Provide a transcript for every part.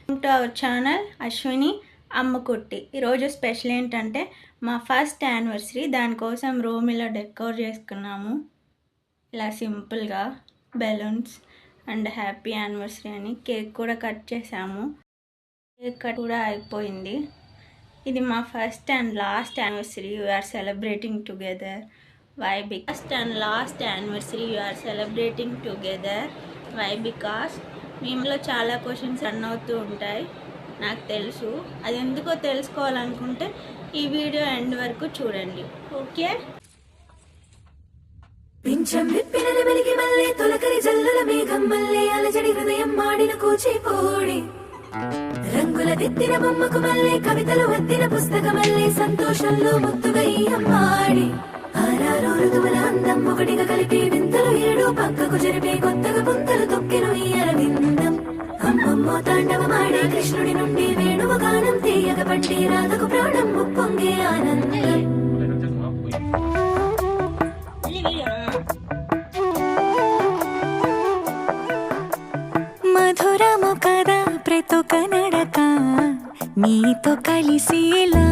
To our channel Ashwini Ammakutti. ఈరోజు special ఏంటంటే మా ఫస్ట్ యానివర్సరీ. దానికోసం రూమ్ ఇలా డెకోర్ చేసుకున్నాము. ఇలా సింపుల్గా బెలూన్స్ అండ్ హ్యాపీ యానివర్సరీ అని కేక్ కూడా కట్ చేసాము. కేక్ కట్ కూడా అయిపోయింది. ఇది మా first and last anniversary. We're celebrating together. Why first and last anniversary we're celebrating together. Why because మీలో చాలా క్వశ్చన్స్ రన్ అవుతూ ఉంటాయి, నాకు తెలుసు. అది ఎందుకో తెలుసుకోవాలనుకుంటే ఈ వీడియో ఎండ్ వరకు చూడండి. ఓకే. పింఛం విప్పిన వెలిగి మల్లే తొలకరి జల్లుల మేఘం మల్లే అలజడి హృదయం మాడిన కూచిపూడి రంగుల దిద్దిన బొమ్మకు మల్లే కవితలు వద్దిన పుస్తకమల్లే సంతోషంలో ముద్దుగా ఈ అమ్మాడి ఆరారు ఋతువుల అందం ఒకటిగా కలిపి వింతలు ఏడు పక్కకు జరిపే కొత్తగా పుంతలు తొక్కెను ఈ అరవిందం. అమ్మమ్మో తాండవమాడే కృష్ణుడి నుండి వేణువు గానం తీయగ పట్టి రాధకు ప్రాణం ముప్పొంగే ఆనందం. మధురము కదా ప్రతొక నడక నీతో కలిసేలా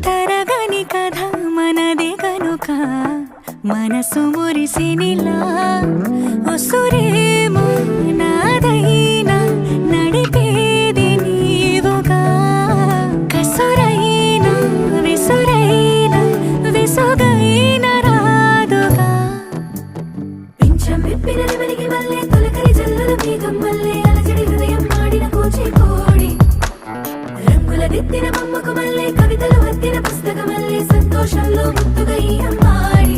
తరగని కథ మనదే కనుక మనసు మురిసినిలా ఉసురేమో నాదైనా నడిపేది నీవుగా కసురైనా విసురైనా విసుగైన రాదుగా. పింఛం విప్పిన వెలిగి మల్లే తొలకరి జల్లుల మేఘం మల్లే అలజడి హృదయం మాడిన కూచిపూడి రంగుల దిద్దిన బొమ్మకు మల్లే కవితలు వద్దిన పుస్తకమల్లే సంతోషంలో ముద్దుగా ఈ అమ్మాడి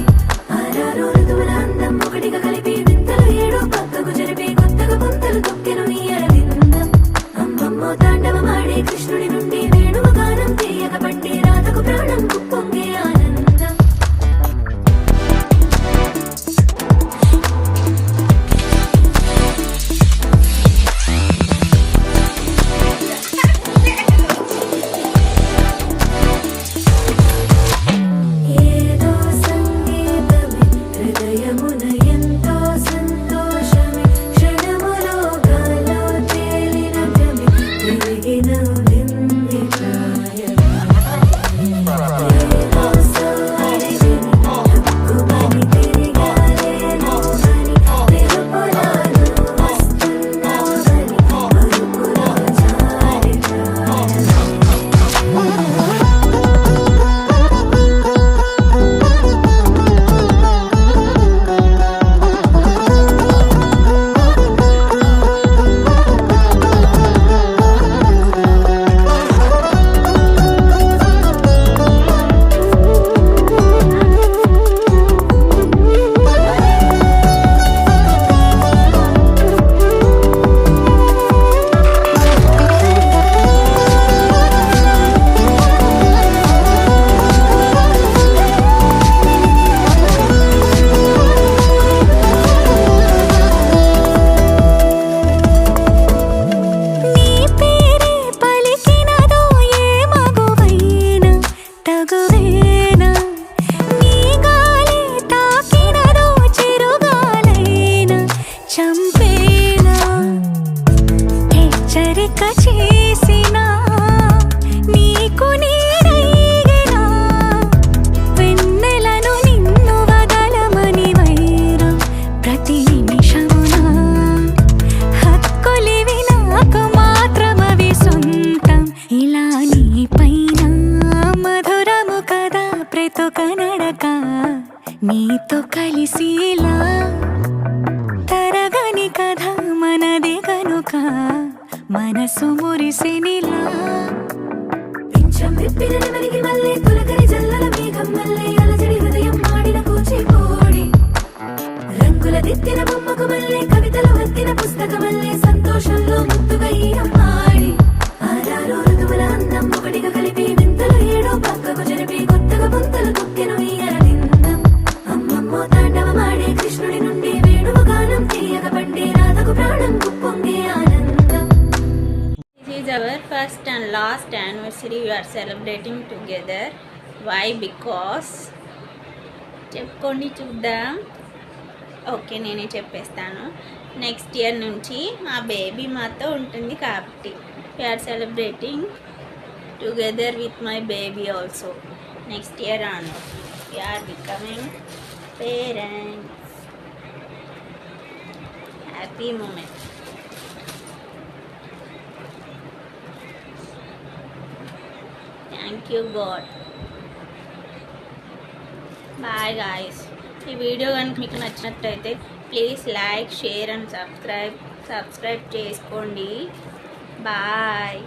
ఆరారు ఋతువుల అందం ఒకటిగా కలిపి వింతలు ఏడు పక్కకు జరిపే కొత్తగా పుంతలు తొక్కెను ఈ అరవిందం. అమ్మమ్మో తాండవమాడే కృష్ణుడి నుండి వేణువు గానం తీయగ పట్టి రాధకు ప్రాణం పొంగే ఆనందం. ఏదో సంగీతమే హృదయమున ఎంతో సంతోషమే క్షణములో గాలో తేలిన గమే తిరిగిన వింది ప్రాయమే. ఏదో సారి విని హక్కుమని తిరిగాలేను అని వెలుపులాను వస్తున్నావని మరుపులో జారి ప్రాయమే. నీ పేరే పలికినదో ఏ మగువైనా తగువేనా నీ గాలి తాకినదో చిరుగాలైనా చంపేనా హెచ్చరిక చేసినా నీకు నీడైనా వెన్నెలను నిన్ను వదలమని వైరం ప్రతి నిమిషమునా హక్కులివి నాకు మాత్రమవి సొంతం ఇలా నీ పైన మధురము కదా ప్రతొక నడక నీతో కలిసేలా తరగని కథ మనదే కనుక మనసు మురిసినిలా. పింఛం విప్పిన వెలిగి మల్లే తొలకరి జల్లుల మేఘం మల్లే అలజడి హృదయం మాడిన కూచిపూడి రంగుల దిద్దిన బొమ్మకు మల్లే కవితలు వద్దిన పుస్తకమల్లే సంతోషంలో ముద్దుగా ఈ అమ్మాడి ఆరారు ఋతువుల అందం ఒకటిగా కలిపి వింతలు ఏడు పక్కకు జరిపి కొత్తగా పుంతలు తొక్కెను ఈ అరవిందం. అమ్మమ్మో తాండవమాడే కృష్ణుడి నుండి వేణువు గానం తీయగ పట్టి రాధకు ప్రాణం పొంగే ఆనందం. This is our first and last anniversary. We are celebrating together. Why? Because చెప్పుకోండి చూద్దాం. ఓకే, నేనే చెప్పేస్తాను. నెక్స్ట్ ఇయర్ నుంచి మా బేబీ మాతో ఉంటుంది కాబట్టి we're celebrating together with my baby also. Next year on we're becoming parents. Happy moment. Thank you God. Bye guys. ఈ వీడియో కనుక మీకు నచ్చినట్టయితే please like, share and subscribe చేసుకోండి. బాయ్.